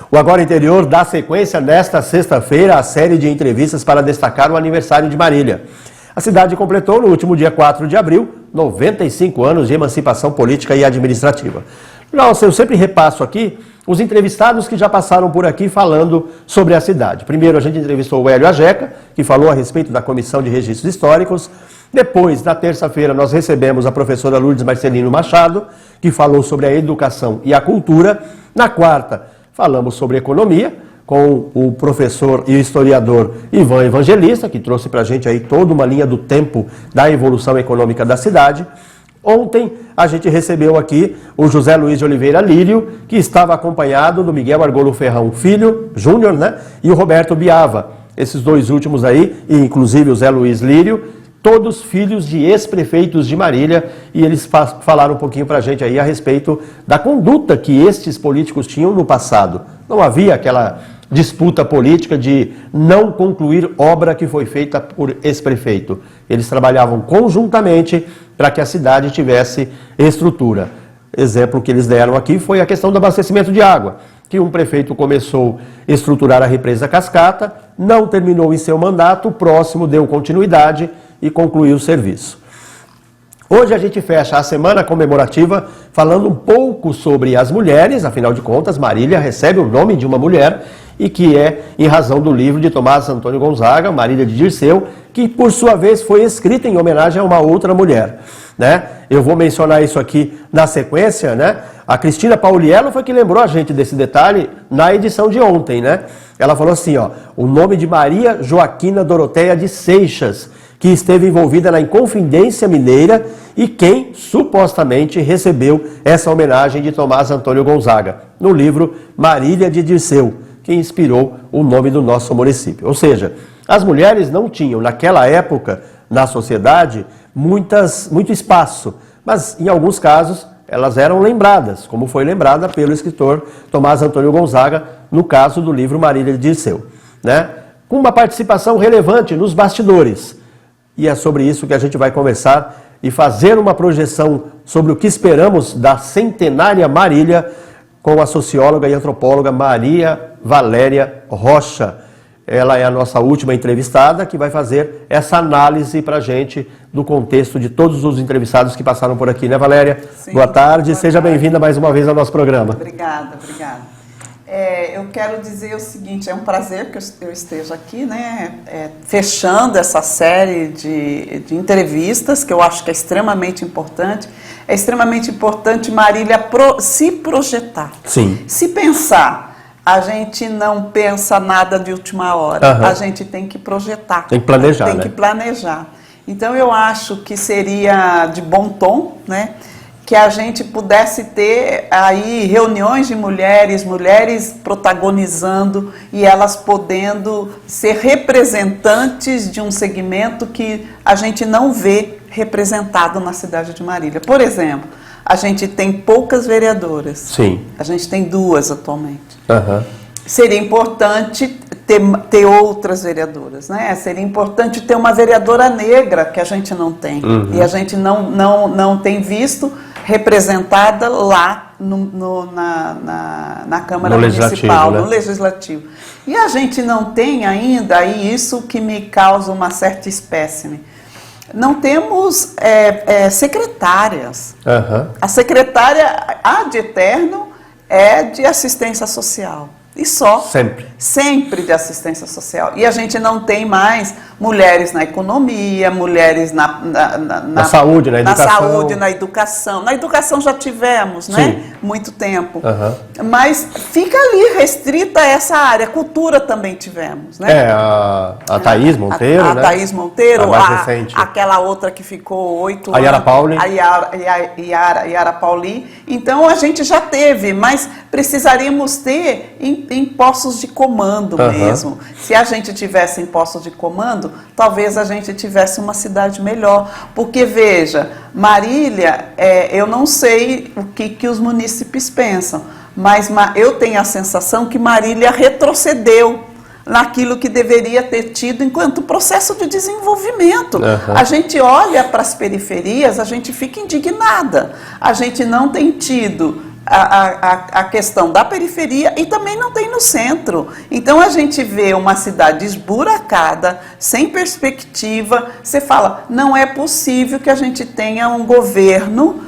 O Agora Interior dá sequência nesta sexta-feira à série de entrevistas para destacar o aniversário de Marília. A cidade completou no último dia 4 de abril 95 anos de emancipação política e administrativa. Nossa, eu sempre repasso aqui os entrevistados que já passaram por aqui falando sobre a cidade. Primeiro a gente entrevistou o Hélio Ajeca, que falou a respeito da Comissão de Registros Históricos. Depois, na terça-feira, nós recebemos a professora Lourdes Marcelino Machado, que falou sobre a educação e a cultura. Na quarta, falamos sobre economia, com o professor e historiador Ivan Evangelista, que trouxe para a gente aí toda uma linha do tempo da evolução econômica da cidade. Ontem a gente recebeu aqui o José Luiz de Oliveira Lírio, que estava acompanhado do Miguel Argolo Ferrão Filho, Júnior, né? E o Roberto Biava. Esses dois últimos aí, e inclusive o Zé Luiz Lírio, todos filhos de ex-prefeitos de Marília, e eles falaram um pouquinho para a gente aí a respeito da conduta que estes políticos tinham no passado. Não havia aquela disputa política de não concluir obra que foi feita por ex-prefeito. Eles trabalhavam conjuntamente para que a cidade tivesse estrutura. Exemplo que eles deram aqui foi a questão do abastecimento de água, que um prefeito começou a estruturar a represa Cascata, não terminou em seu mandato, o próximo deu continuidade e concluiu o serviço. Hoje a gente fecha a semana comemorativa falando um pouco sobre as mulheres, afinal de contas, Marília recebe o nome de uma mulher e que é em razão do livro de Tomás Antônio Gonzaga, Marília de Dirceu, que por sua vez foi escrita em homenagem a uma outra mulher, né? Eu vou mencionar isso aqui na sequência, né? A Cristina Pauliello foi que lembrou a gente desse detalhe na edição de ontem, né? Ela falou assim, ó, o nome de Maria Joaquina Doroteia de Seixas, que esteve envolvida na Inconfidência Mineira e quem supostamente recebeu essa homenagem de Tomás Antônio Gonzaga, no livro Marília de Dirceu, que inspirou o nome do nosso município. Ou seja, as mulheres não tinham, naquela época, na sociedade, muito espaço, mas em alguns casos elas eram lembradas, como foi lembrada pelo escritor Tomás Antônio Gonzaga, no caso do livro Marília de Dirceu, né? Com uma participação relevante nos bastidores. E é sobre isso que a gente vai conversar e fazer uma projeção sobre o que esperamos da centenária Marília com a socióloga e antropóloga Maria Valéria Rocha. Ela é a nossa última entrevistada que vai fazer essa análise para a gente do contexto de todos os entrevistados que passaram por aqui, né, Valéria? Sim, boa tarde, boa seja tarde. Bem-vinda mais uma vez ao nosso programa. Obrigada. Eu quero dizer o seguinte, é um prazer que eu esteja aqui, né, fechando essa série de entrevistas, que eu acho que é extremamente importante. É extremamente importante Marília se projetar. Sim. Se pensar, a gente não pensa nada de última hora, a gente tem que projetar. Tem que planejar, Tem que planejar. Então eu acho que seria de bom tom, né, que a gente pudesse ter aí reuniões de mulheres protagonizando e elas podendo ser representantes de um segmento que a gente não vê representado na cidade de Marília. Por exemplo, a gente tem poucas vereadoras. Sim. A gente tem 2 atualmente. Uhum. Seria importante ter outras vereadoras, né? Seria importante ter uma vereadora negra, que a gente não tem. Uhum. E a gente não tem visto representada lá na Câmara Municipal, né? no Legislativo. E a gente não tem ainda, e isso que me causa uma certa espécime, não temos secretárias. Uhum. A secretária ad eterno é de assistência social. E só. Sempre de assistência social. E a gente não tem mais mulheres na economia, mulheres na saúde, na educação. Na saúde, na educação. Na educação já tivemos, né? Sim. Muito tempo. Uhum. Mas fica ali restrita a essa área. Cultura também tivemos, né? A Thaís Monteiro, a né? Thaís Monteiro, a mais recente. Aquela outra que ficou 8 anos. A Yara Pauli. A Yara Pauli. Então a gente já teve, mas precisaríamos ter em postos de comando mesmo. Se a gente tivesse em postos de comando, talvez a gente tivesse uma cidade melhor. Porque, veja, Marília, eu não sei o que os munícipes pensam, mas eu tenho a sensação que Marília retrocedeu naquilo que deveria ter tido enquanto processo de desenvolvimento. A gente olha para as periferias, a gente fica indignada. A gente não tem tido a questão da periferia e também não tem no centro. Então a gente vê uma cidade esburacada, sem perspectiva. Você fala, não é possível que a gente tenha um governo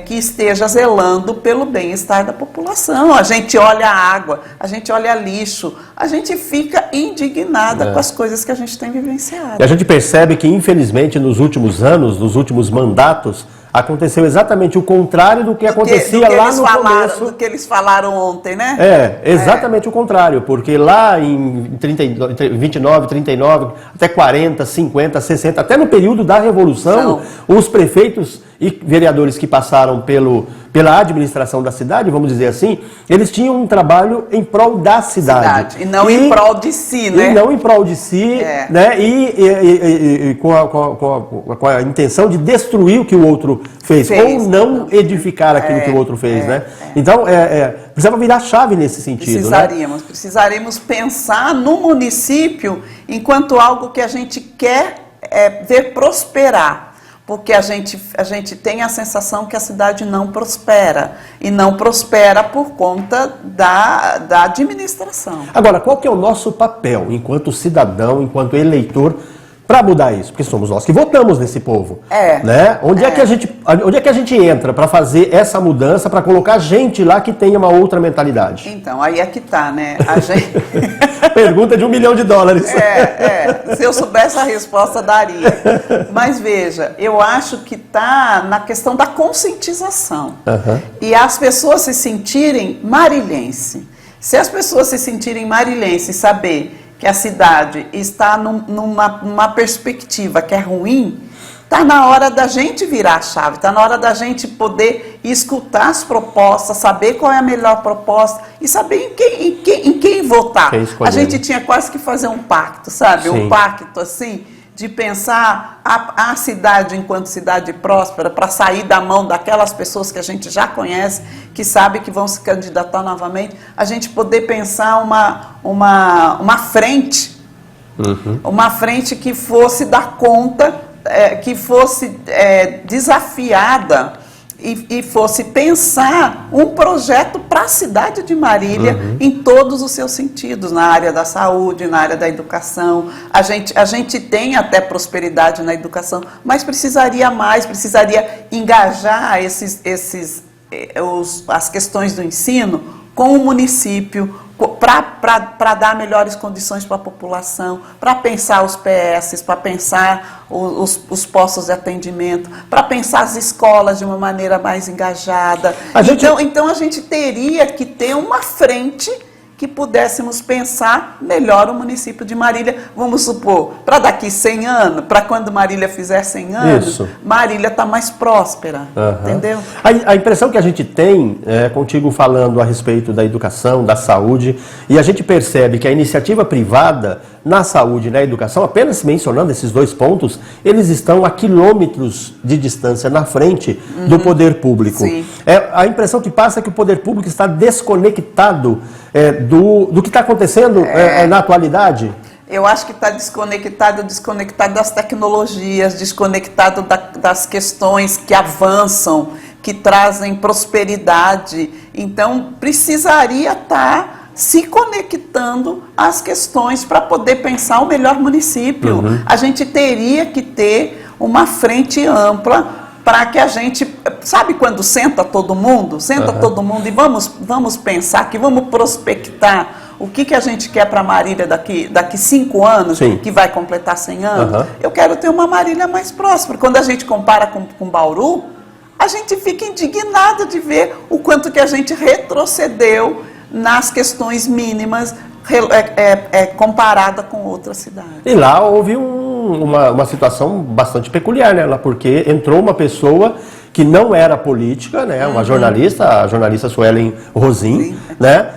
que esteja zelando pelo bem-estar da população. A gente olha a água, a gente olha lixo, a gente fica indignada com as coisas que a gente tem vivenciado. E a gente percebe que, infelizmente, nos últimos anos, nos últimos mandatos, aconteceu exatamente o contrário do que acontecia lá no começo. Do que eles falaram ontem, né? Exatamente o contrário, porque lá em 29, 39, até 40, 50, 60, até no período da Revolução, os prefeitos e vereadores que passaram pela administração da cidade, vamos dizer assim, eles tinham um trabalho em prol da cidade. E não em prol de si, né? E não em prol de si, né? E com a intenção de destruir o que o outro fez ou não edificar aquilo que o outro fez, né? Então, precisava virar chave nesse sentido, Precisaremos pensar no município enquanto algo que a gente quer ver prosperar. Porque a gente tem a sensação que a cidade não prospera. E não prospera por conta da administração. Agora, qual que é o nosso papel enquanto cidadão, enquanto eleitor, para mudar isso? Porque somos nós que votamos nesse povo. Né? Onde é que a gente entra para fazer essa mudança, para colocar gente lá que tenha uma outra mentalidade? Então, aí é que tá, né? A gente... Pergunta de $1 milhão. Se eu soubesse a resposta, daria. Mas veja, eu acho que está na questão da conscientização. E as pessoas se sentirem marilhense. Se as pessoas se sentirem marilhense e saber que a cidade está numa perspectiva que é ruim, está na hora da gente virar a chave, está na hora da gente poder escutar as propostas, saber qual é a melhor proposta e saber em quem votar. A gente tinha quase que fazer um pacto, sabe? Um pacto assim, de pensar a cidade enquanto cidade próspera, para sair da mão daquelas pessoas que a gente já conhece, que sabe que vão se candidatar novamente, a gente poder pensar uma frente, uma frente que fosse dar conta, que fosse desafiada e fosse pensar um projeto para a cidade de Marília em todos os seus sentidos, na área da saúde, na área da educação. A gente tem até prosperidade na educação, mas precisaria mais, precisaria engajar as questões do ensino com o município, para dar melhores condições para a população, para pensar os PS, para pensar os postos de atendimento, para pensar as escolas de uma maneira mais engajada. Então a gente teria que ter uma frente que pudéssemos pensar melhor o município de Marília. Vamos supor, para daqui 100 anos, para quando Marília fizer 100 anos, Marília está mais próspera, entendeu? A impressão que a gente tem, contigo falando a respeito da educação, da saúde, e a gente percebe que a iniciativa privada na saúde e na educação, apenas mencionando esses dois pontos, eles estão a quilômetros de distância na frente do poder público. A impressão que passa é que o poder público está desconectado do que está acontecendo na atualidade. Eu acho que está desconectado das tecnologias, desconectado das questões que avançam, que trazem prosperidade. Então, precisaria estar se conectando às questões para poder pensar o melhor município. A gente teria que ter uma frente ampla para que a gente, sabe quando senta todo mundo? Senta todo mundo e vamos pensar aqui, vamos prospectar o que a gente quer para Marília daqui 5 anos, que vai completar 100 anos. Eu quero ter uma Marília mais próspera. Quando a gente compara com Bauru, a gente fica indignado de ver o quanto que a gente retrocedeu nas questões mínimas comparada com outras cidades. E lá houve uma situação bastante peculiar, né? Lá porque entrou uma pessoa que não era política, né? Uma jornalista, a jornalista Suelen Rosim, né?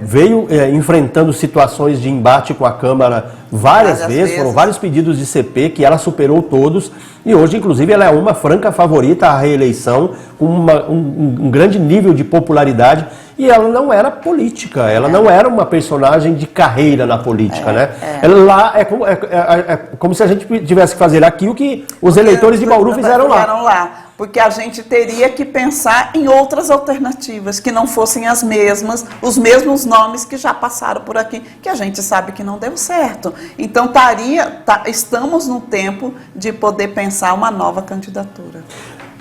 Veio enfrentando situações de embate com a Câmara várias vezes, foram vários pedidos de CP que ela superou todos e hoje, inclusive, ela é uma franca favorita à reeleição, com um grande nível de popularidade e ela não era política, ela não era uma personagem de carreira na política, né? Lá é como se a gente tivesse que fazer aqui o que os eleitores de Bauru fizeram lá. Porque a gente teria que pensar em outras alternativas, que não fossem as mesmas, os mesmos nomes que já passaram por aqui, que a gente sabe que não deu certo. Então, estamos no tempo de poder pensar uma nova candidatura.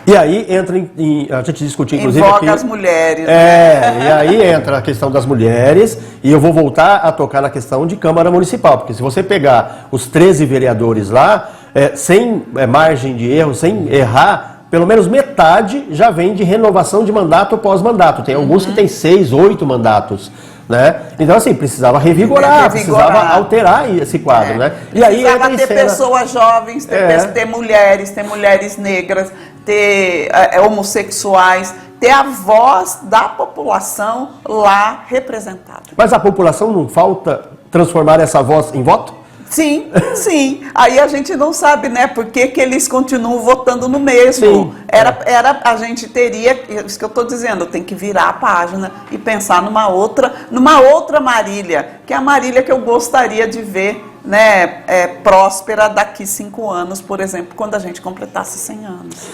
E aí entra a gente discutir, inclusive, Invoca aqui, as mulheres. E aí entra a questão das mulheres, e eu vou voltar a tocar na questão de Câmara Municipal, porque se você pegar os 13 vereadores lá, sem margem de erro, sem errar, pelo menos metade já vem de renovação de mandato após mandato. Tem alguns que têm 6, 8 mandatos. Né? Então, assim, precisava revigorar, precisava alterar esse quadro. Né? E aí precisava ter pessoas jovens, ter mulheres negras, ter homossexuais, ter a voz da população lá representada. Mas a população não falta transformar essa voz em voto? Sim, sim. Aí a gente não sabe, né, por que eles continuam votando no mesmo. Sim. A gente teria, isso que eu estou dizendo, tem que virar a página e pensar numa outra Marília, que é a Marília que eu gostaria de ver, né, próspera daqui 5 anos, por exemplo, quando a gente completasse 100 anos.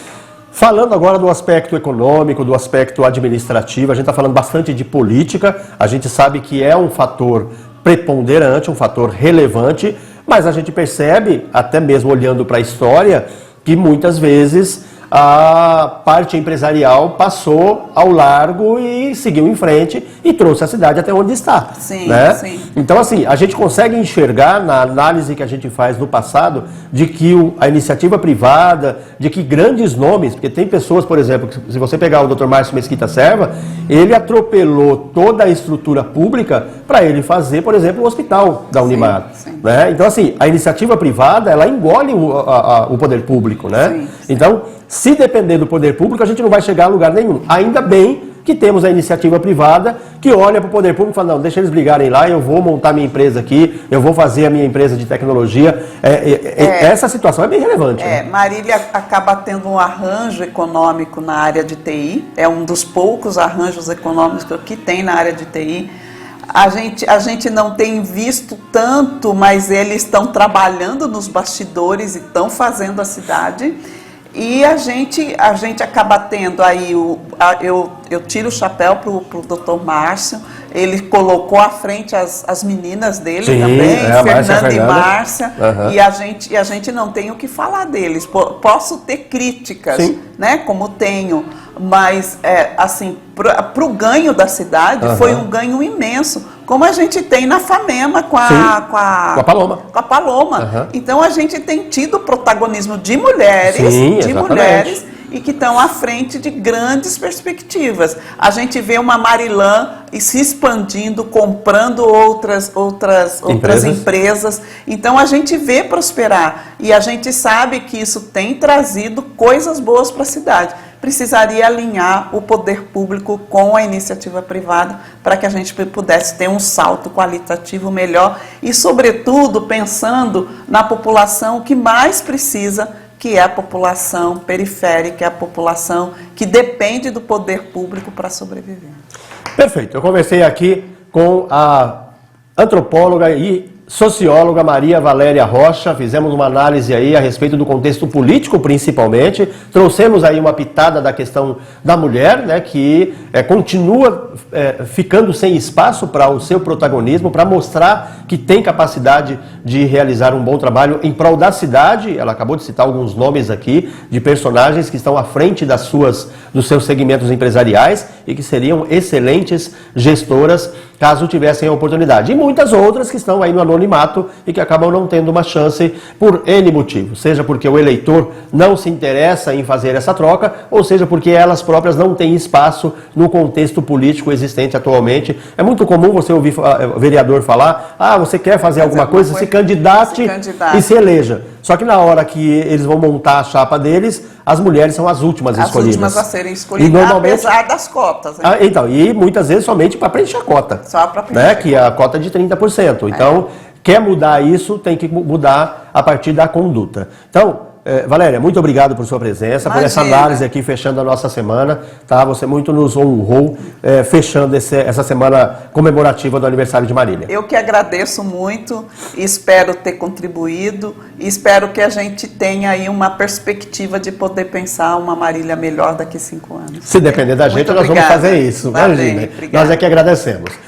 Falando agora do aspecto econômico, do aspecto administrativo, a gente está falando bastante de política, a gente sabe que é um fator preponderante, um fator relevante, mas a gente percebe, até mesmo olhando para a história, que muitas vezes a parte empresarial passou ao largo e seguiu em frente e trouxe a cidade até onde está. Sim, né? Sim. Então, assim, a gente consegue enxergar na análise que a gente faz no passado de que a iniciativa privada, de que grandes nomes, porque tem pessoas, por exemplo, que, se você pegar o Dr. Márcio Mesquita Serva, ele atropelou toda a estrutura pública para ele fazer, por exemplo, o hospital da Unimar. Sim. Né? Então, assim, a iniciativa privada, ela engole o poder público, né? Sim. Então, se depender do poder público, a gente não vai chegar a lugar nenhum. Ainda bem que temos a iniciativa privada que olha para o poder público e fala, não, deixa eles brigarem lá, eu vou montar minha empresa aqui, eu vou fazer a minha empresa de tecnologia. Essa situação é bem relevante. Né? Marília acaba tendo um arranjo econômico na área de TI, é um dos poucos arranjos econômicos que tem na área de TI. A gente não tem visto tanto, mas eles estão trabalhando nos bastidores e estão fazendo a cidade. E a gente acaba tendo aí, eu tiro o chapéu para o Dr. Márcio, ele colocou à frente as meninas dele. Sim, também, Fernanda e Márcia, e a gente não tem o que falar deles. Posso ter críticas, né, como tenho, mas assim, para o ganho da cidade foi um ganho imenso, como a gente tem na FAMEMA com a Paloma. Com a Paloma. Então a gente tem tido protagonismo de mulheres, e que estão à frente de grandes perspectivas. A gente vê uma Marilã se expandindo, comprando outras empresas. Então a gente vê prosperar e a gente sabe que isso tem trazido coisas boas para a cidade. Precisaria alinhar o poder público com a iniciativa privada para que a gente pudesse ter um salto qualitativo melhor e, sobretudo, pensando na população que mais precisa, que é a população periférica, a população que depende do poder público para sobreviver. Perfeito. Eu conversei aqui com a antropóloga e socióloga Maria Valéria Rocha, fizemos uma análise aí a respeito do contexto político principalmente, trouxemos aí uma pitada da questão da mulher, né, que continua ficando sem espaço para o seu protagonismo, para mostrar que tem capacidade de realizar um bom trabalho em prol da cidade. Ela acabou de citar alguns nomes aqui de personagens que estão à frente dos seus segmentos empresariais e que seriam excelentes gestoras caso tivessem a oportunidade. E muitas outras que estão aí no anonimato e que acabam não tendo uma chance por N motivos. Seja porque o eleitor não se interessa em fazer essa troca, ou seja porque elas próprias não têm espaço no contexto político existente atualmente. É muito comum você ouvir vereador falar, você quer fazer alguma coisa, se candidate e se eleja. Só que na hora que eles vão montar a chapa deles, as mulheres são as últimas escolhidas. As últimas a serem escolhidas, normalmente, apesar das cotas. Né? Então, e muitas vezes somente para preencher a cota. Só para preencher. Né? Que é a cota de 30%. Então, quer mudar isso, tem que mudar a partir da conduta. Então, Valéria, muito obrigado por sua presença, por essa análise aqui, fechando a nossa semana. Tá? Você muito nos honrou, fechando essa semana comemorativa do aniversário de Marília. Eu que agradeço muito, espero ter contribuído, e espero que a gente tenha aí uma perspectiva de poder pensar uma Marília melhor daqui a 5 anos. Se depender da gente, nós vamos fazer isso. Imagina. Nós é que agradecemos.